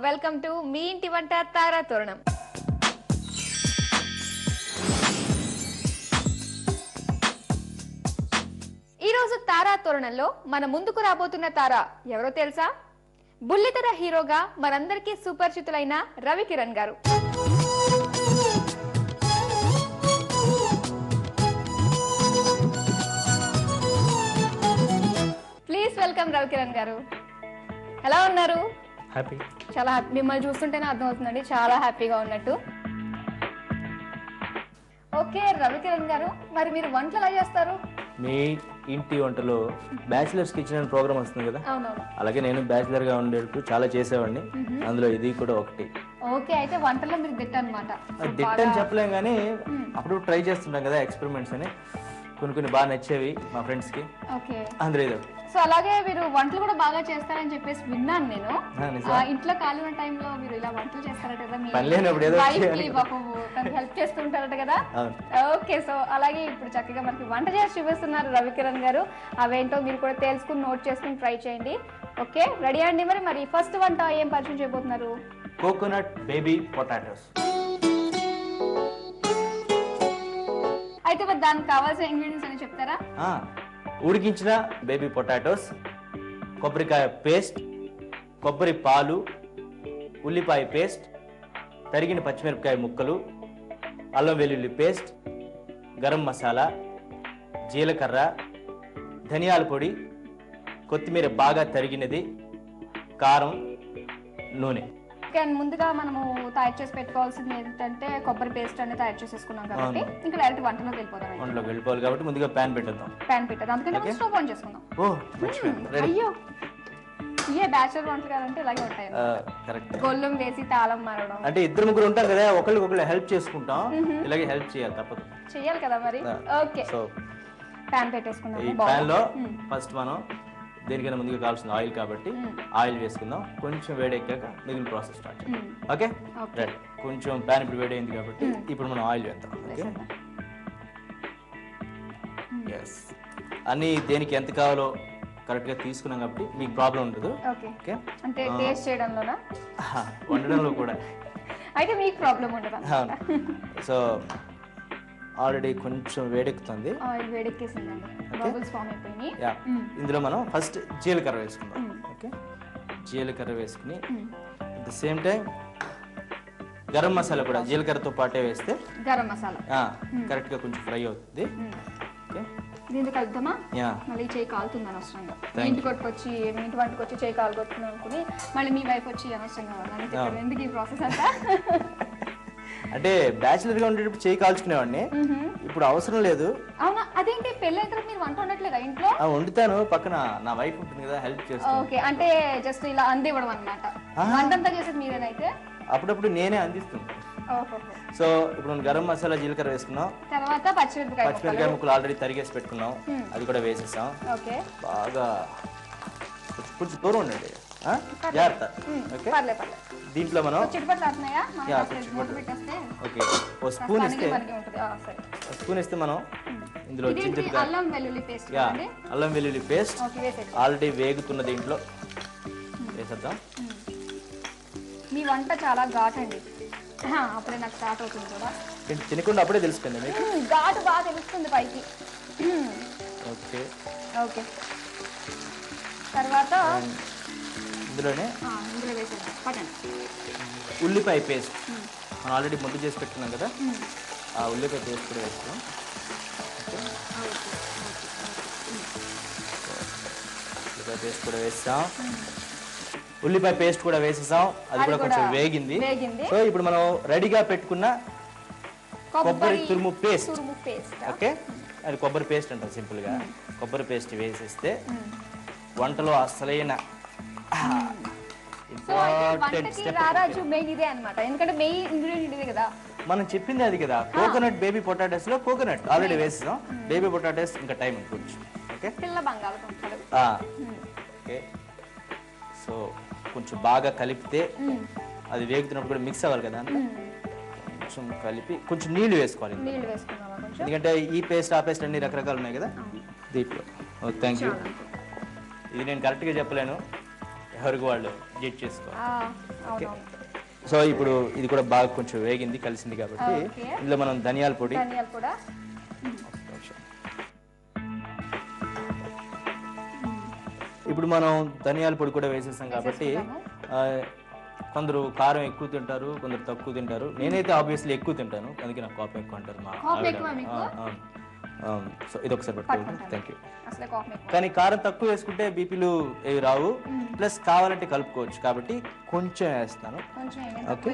Welcome to me ఇంటి వంట తారా తోరణం. ఈ రోజు తారా తోరణంలో మన ముందుకు రాబోతున్న తార ఎవరో తెలుసా? బుల్లితెర హీరోగా మనందరికీ సుపరిచితులైన రవికిరణ్ గారు. ప్లీజ్ వెల్కమ్ రవికిరణ్ గారు. ఎలా ఉన్నారు? హ్యాపీ. చాలా మిమ్మల్ని చూస్తుంటేనే అర్థమవుతుందండి, చాలా హ్యాపీగా ఉన్నట్టు. ఓకే రవికిరణ్ గారు, మరి మీరు వంటలు ఎలా చేస్తారు? మీ ఇంటి వంటలో బ్యాచిలర్స్ కిచెన్ అనే ప్రోగ్రామ్ వస్తుంది కదా, అవునవును. అలాగే నేను బ్యాచిలర్ గా ఉండేటప్పుడు చాలా చేసేవాడిని. అందులో ఇది కూడా ఒకటి. ఓకే, అయితే వంటల్లో మీరు దిట్ట అనమాట. దిట్టని చెప్పలేం కానీ అప్పుడు ట్రై చేస్తుంటాం కదా ఎక్స్పెరిమెంట్స్ అని. కొన్ని బాగా నచ్చేవి మా ఫ్రెండ్స్ కి. ఓకే, అందులో ఇది ఒకటి. సో అలాగే మీరు వంటలు కూడా బాగా చేస్తారని చెప్పేసి విన్నాను నేను. ఇంట్లో ఖాళీ ఉన్న టైంలో మీరు ఇలా వంటలు చేస్తారట కదా, హెల్ప్ చేస్తుంటారట కదా. ఓకే, సో అలాగే ఇప్పుడు చక్కగా మనకి వంట చేసి చూపిస్తున్నారు రవికిరణ్ గారు. అవేంటో మీరు కూడా తెలుసుకుని నోట్ చేసుకుని ట్రై చేయండి. ఓకే, రెడీ అండి. మరి ఫస్ట్ వంట ఏం పరిచయం చేయబోతున్నారు? Coconut baby potatoes. అయితే మరి దానికి కావాల్సిన ఇంగ్రీడియంట్స్ అని చెప్తారా? ఉడికించిన బేబీ పొటాటోస్, కొబ్బరికాయ పేస్ట్, కొబ్బరి పాలు, ఉల్లిపాయ పేస్ట్, తరిగిన పచ్చిమిరపకాయ ముక్కలు, అల్లం వెల్లుల్లి పేస్ట్, గరం మసాలా, జీలకర్ర, ధనియాల పొడి, కొత్తిమీర బాగా తరిగినది, కారం, నూనె. ముందుగా మనము తయారు చేసి పెట్టుకోవాల్సింది ఏంటంటే కొబ్బరి పేస్ట్ అనేది తయారు చేసేసుకున్నాం కాబట్టి ఇంకా డైరెక్ట్ వంటలోకి వెళ్ళిపోతాం. వంటలోకి వెళ్ళిపోవాలి కాబట్టి ముందుగా ప్యాన్ పెట్టేద్దాం. అందుకని స్టవ్ ఆన్ చేసుకుందాం. అయ్యో, ఇయే బ్యాచిలర్ వంటలు కాదంటే ఇలాగే ఉంటాయి. కరెక్ట్. గొల్లం వేసి తాళం మారడం అంటే ఇద్దరు ముగ్గురు ఉంటాం కదా, ఒకళ్ళు హెల్ప్ చేసుకుంటాం. ఇలాగే హెల్ప్ చేయాలి, తప్పదు. చెయ్యాలి కదా మరి. ఓకే, సో ప్యాన్ పెట్టేసుకుందాం. ఈ ప్యాన్ లో ఫస్ట్ మనం దేనికైనా ముందుగా కావాల్సిన ఆయిల్ కాబట్టి ఆయిల్ వేసుకుందాం. కొంచెం వేడెక్కాక మిగిలిన ప్రాసెస్ స్టార్ట్ చేద్దాం. Okay, right. కొంచెం ప్యాన్ ఇప్పుడు వేడైంది కాబట్టి ఇప్పుడు మనం ఆయిల్ వేద్దాం. Okay, yes. అన్ని దేనికి ఎంత కావాలో కరెక్ట్ గా తీసుకున్నాం కాబట్టి మీకు ప్రాబ్లం ఉండదు. ఓకే, అంటే టేస్ట్ చేయడంలోనా, వండడంలో కూడా అయితే మీకు ప్రాబ్లం ఉండదు. సో ఆల్రెడీ కొంచెం వేడెక్కుతుంది. ఆయిల్ వేడెక్కేసిందండి, బబుల్స్ ఫామ్ అయిపోయినాయి. ఇందులో మనం ఫస్ట్ జీలకర్ర వేసుకుందాం. ఓకే, జీలకర్ర వేసుకుని at the same time garam masala కూడా జీలకర్రతో పాటే వేస్తే గరం మసాలా కరెక్ట్ గా కొంచెం ఫ్రై అవుతుంది. ఓకే, దీంతో కలుద్దామా? మళ్ళీ చేయి కాలుతుంది అనవసరంగా. ఇంటికి కొట్టుకొచ్చి మీ ఇంటి వంటకు వచ్చి చేయి కాలుకొచ్చుకుని అనుకుని మళ్ళీ మీ వైపు వచ్చి అనవసరంగా ఎందుకు ఈ ప్రాసెస్ అంతా? అంటే బ్యాచిలర్ గా ఉండేటప్పుడు చేయి కాల్చుకునేవాడిని, ఇప్పుడు అవసరం లేదు. అవునా? అదేంటి పెళ్ళైన తర్వాత మీరు వంట ఉండట్లేదా ఇంట్లో? వండుతాను, పక్కన నా వైఫ్ ఉంటుంది కదా, హెల్ప్ చేస్తాను. ఓకే, అంటే జస్ట్ ఇలా అందివ్వడం అన్నమాట. వంటంతా చేసేది మీరేనైతే? అప్పుడప్పుడు నేనే అందిస్తున్నాను. సో ఇప్పుడు గరం మసాలా జీలకర్ర వేసుకున్నాం, తర్వాత పచ్చిమిరపకాయ ముక్కలు ఆల్రెడీ తరిగేసి పెట్టుకున్నాం, అది కూడా వేసేసాం. బాగా కొంచెం దూరం ఉండండి, జాగ్రత్త. ఓకే, దీంట్లో మనం ఓ స్పూన్ ఇస్తే మనం ఇందులో అల్లం వెల్లుల్లి పేస్ట్ ఆల్రెడీ వేగుతున్న దీంట్లో వేసేద్దాం. మీ వంట చాలా ఘాట్ అండి, అప్పుడే నాకు స్టార్ట్ అవుతుంది కూడా. తినకుండా అప్పుడే తెలుస్తుంది మీకు, ఘాటు బాగా తెలుస్తుంది పైకి. ఓకే ఓకే, తర్వాత ఇందులోనే ఉల్లిపాయ పేస్ట్ మనం ఆల్రెడీ ముద్ద చేసి పెట్టుకున్నాం కదా, ఆ ఉల్లిపాయ పేస్ట్ కూడా వేస్తున్నాం. ఉల్లిపాయ పేస్ట్ కూడా వేస్తాం. ఉల్లిపాయ పేస్ట్ కూడా వేసేసాం, అది కూడా కొంచెం వేగింది. సో ఇప్పుడు మనం రెడీగా పెట్టుకున్న కొబ్బరి తురుము పేస్ట్. ఓకే, అది కొబ్బరి పేస్ట్ అంటారు సింపుల్ గా. కొబ్బరి పేస్ట్ వేసేస్తే వంటలో అసలైన మనం చెప్పింది అది కదా. కోకోనట్ బేబీ పొటాటోస్ లో కోకోనట్ ఆల్రెడీ వేసాం, బేబీ పొటాటోస్ ఇంకా టైం అనుకోవచ్చు. Okay, okay. సో కొంచెం బాగా కలిపితే అది వేగుతున్నప్పుడు కూడా మిక్స్ అవ్వాలి కదా, కొంచెం కలిపి కొంచెం నీళ్లు వేసుకోవాలి. ఎందుకంటే ఈ పేస్ట్ ఆ పేస్ట్ అన్ని రకరకాలు ఉన్నాయి కదా దీంట్లో. Thank you. ఇది నేను కరెక్ట్గా చెప్పలేను, ఎవరికి వాళ్ళు అడ్జస్ట్ చేసుకోవాలి. అవునవును. సో ఇప్పుడు ఇది కూడా బాగా కొంచెం వేగింది, కలిసింది కాబట్టి ఇందులో మనం ధనియాల పొడి, ఇప్పుడు మనం ధనియాల పొడి కూడా వేసేసాం కాబట్టి కొందరు కారం ఎక్కువ తింటారు, కొందరు తక్కువ తింటారు. నేనైతే ఆబ్వియస్లీ ఎక్కువ తింటాను, అందుకే నాకు కోపం ఎక్కువ అంటారు మా ఆవిడ. సో ఇది ఒకసారి పెట్టుకోండి. Thank you. కానీ కారం తక్కువ వేసుకుంటే బీపీలు ఏవి రావు, ప్లస్ కావాలంటే కలుపుకోవచ్చు కాబట్టి కొంచెం వేస్తాను. Okay,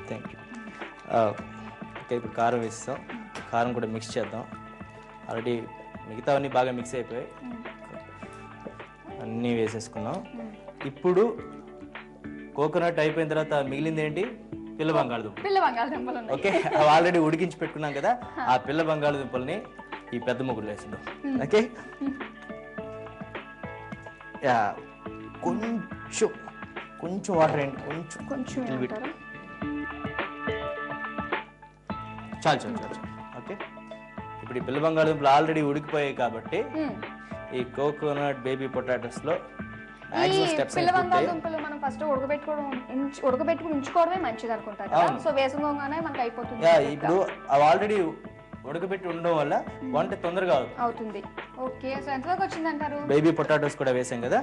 thank you. ఓకే, ఇప్పుడు కారం వేస్తాం. కారం కూడా మిక్స్ చేద్దాం. ఆల్రెడీ మిగతావన్నీ బాగా మిక్స్ అయిపోయాయి, అన్నీ వేసేసుకున్నాం. ఇప్పుడు కోకోనట్ అయిపోయిన తర్వాత మిగిలింది ఏంటి? పిల్ల బంగాళదుంపలు. ఓకే, అవి ఆల్రెడీ ఉడికించి పెట్టుకున్నాం కదా, ఆ పిల్ల బంగాళదుంపల్ని ఈ పెద్ద ముగ్గురు వేసిందాం. ఓకే, కొంచెం కొంచెం వాటర్ ఏంటి, కొంచెం చాలు చాలు చాలు. ఓకే, ఇప్పుడు ఈ పిల్ల బంగాళదుంపలు ఆల్రెడీ ఉడికిపోయాయి కాబట్టి ఈ కోకోనట్ బేబీ పొటాటోస్ లో పిల్ల బంగాళదుంపలు మనం ఫస్ట్ ఉడకబెట్టుకుని ఉంచుకోవడమే మంచిది అనుకుంటారు కదా, సో వేసుకోగానే మనకి అయిపోతుంది. ఇప్పుడు అవి ఆల్రెడీ ఉడకబెట్టి ఉండడం వల్ల వంట తొందరగా అవుతుంది. ఓకే, సో ఎంతవరకు వచ్చింది అంటారు? బేబీ పొటాటోస్ కూడా వేసాం కదా,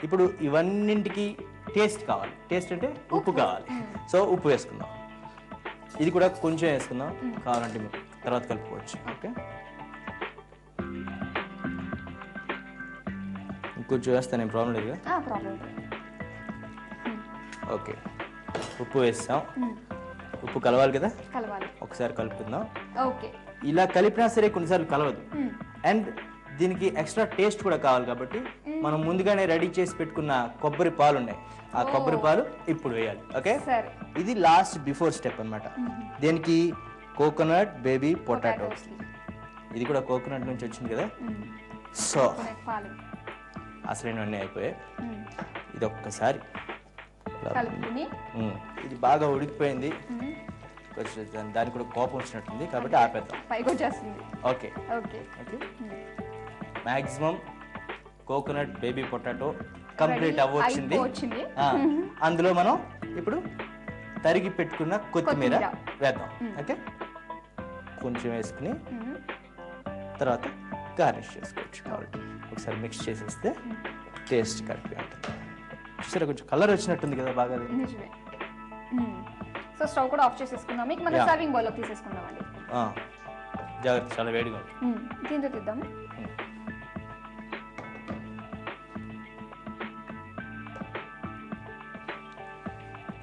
ఇప్పుడు ఇవన్నింటికి టేస్ట్ కావాలి. టేస్ట్ అంటే ఉప్పు కావాలి. సో ఉప్పు వేసుకుందాం. ఇది కూడా కొంచెం వేసుకుందాం, కావాలంటే తర్వాత కలుపుకోవచ్చు. ఓకే, ఇంకొంచెం వేస్తాను, ఏం ప్రాబ్లం లేదు. ఓకే, ఉప్పు వేస్తాం. ఉప్పు కలవాలి కదా, ఒకసారి కలుపుకుందాం. ఇలా కలిపినా సరే కొన్నిసార్లు కలవదు, అండ్ దీనికి ఎక్స్ట్రా టేస్ట్ కూడా కావాలి కాబట్టి మనం ముందుగానే రెడీ చేసి పెట్టుకున్న కొబ్బరి పాలు ఉన్నాయి, ఆ కొబ్బరి పాలు ఇప్పుడు వేయాలి. ఓకే, ఇది లాస్ట్ బిఫోర్ స్టెప్ అన్నమాట. దీనికి కోకోనట్ బేబీ పొటాటో, ఇది కూడా కోకోనట్ నుంచి వచ్చింది కదా, సో అసలైనవన్నీ అయిపోయాయి. ఇది ఒక్కసారి ఇది బాగా ఉడికిపోయింది, దానికి కూడా కోపం వచ్చినట్టుంది కాబట్టి ఆపేద్దాం. Okay okay, maximum coconut baby potato complete అవ్వచ్చింది. అందులో మనం ఇప్పుడు తరిగి పెట్టుకున్న కొత్తిమీర వేద్దాం. ఓకే, కొంచెం వేసుకుని తర్వాత గార్నిష్ చేసుకోవచ్చు. కాబట్టి ఒకసారి మిక్స్ చేసేస్తే టేస్ట్ కరెక్ట్గా ఉంటుంది. చూసారా, కొంచెం కలర్ వచ్చినట్టుంది కదా బాగా. సో స్టవ్ కూడా ఆఫ్ చేసేసుకుందాం. మీకు మనం సర్వింగ్ బౌల్ లో తీసేసుకుందామండి. జాగ్రత్త, చాలా వేడిగా ఉంది. దీంతో తీద్దాం.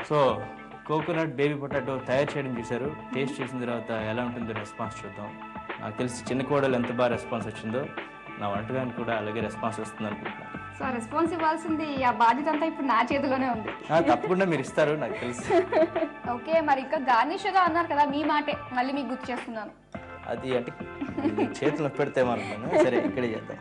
సో కోకోనట్ బేబీ పొటాటో తయారు చేయడం చూసారు. టేస్ట్ చేసిన తర్వాత ఎలా ఉంటుందో రెస్పాన్స్ చూద్దాం. నాకు తెలిసి చిన్న కోడలు ఎంత బాగా రెస్పాన్స్ వచ్చిందో, నా వంటకానికి కూడా అలాగే రెస్పాన్స్ వస్తుంది అనుకుంటున్నాను. సో రెస్పాన్స్ ఇవ్వాల్సింది, ఆ బాధ్యత అంతా ఇప్పుడు నా చేతిలోనే ఉంది. తప్పకుండా మీరు ఇస్తారు నాకు తెలుసు. ఓకే, మరి ఇంకా గార్నిష్ గా అన్నారు కదా, మీ మాటే మళ్ళీ మీకు గుర్తు చేస్తున్నాను. అది అంటే చేతుల్లో పెడితే మనం సరే ఇక్కడే చేద్దాం.